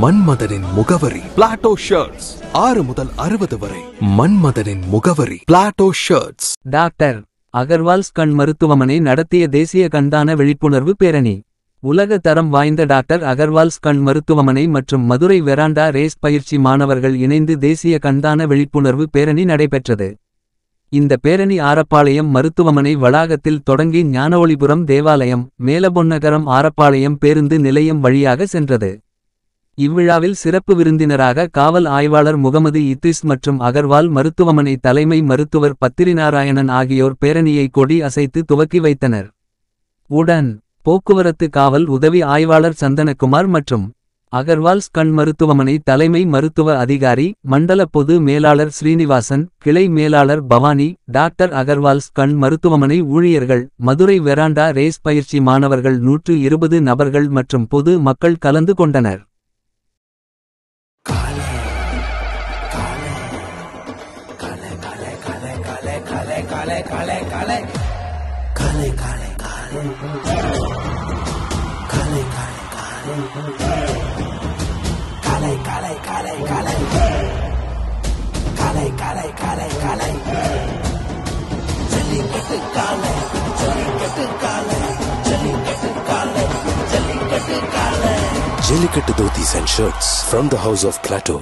மன்மதனின் முகவரி Plato shirts. 6 முதல் 60 வரை. மன்மதனின் முகவரி பிளாட்டோ ஷர்ட்ஸ். டாக்டர் அகர்வால்ஸ் கண் மருத்துவமனை நடத்திய தேசிய கண்தான விழிப்புணர்வு பேரணி. உலக தரம் வாய்ந்த டாக்டர் அகர்வால்ஸ் கண் மருத்துவமனை மற்றும் மதுரை வெராண்டா ரேஸ் பயிற்சி மாணவர்கள் இணைந்து தேசிய கண்தான விழிப்புணர்வு பேரணி நடைபெற்றது. இந்த பேரணி ஆரப்பாளையம் மருத்துவமனை வளாகத்தில் தொடங்கி ஞானஒளிபுரம் தேவாலயம், மேலபொன்னகரம் ஆரப்பாளையம் பேருந்து நிலையம் வழியாக சென்றது. இவ்விழாவில் சிறப்பு விருந்தினராக காவல் ஆய்வாளர் முகமது இத்ரிஸ் மற்றும் அகர்வால் மருத்துவமனை தலைமை மருத்துவர் பத்திரிநாராயணன் ஆகியோர் பேரணியை கொடி அசைத்து துவக்கி வைத்தனர். உடன் போக்குவரத்து காவல் உதவி ஆய்வாளர் சந்தனகுமார் மற்றும் அகர்வால்ஸ் கண் மருத்துவமனை தலைமை மருத்துவ அதிகாரி, மண்டல பொது மேலாளர் ஸ்ரீனிவாசன், கிளை மேலாளர் பவானி, டாக்டர் அகர்வால்ஸ் கண் மருத்துவமனை ஊழியர்கள், மதுரை வெராண்டா ரேஸ் பயிற்சி மாணவர்கள் 120 நபர்கள் மற்றும் பொது மக்கள் கலந்து கொண்டனர். Jellikattu dhotis and shirts from the house of Plateau.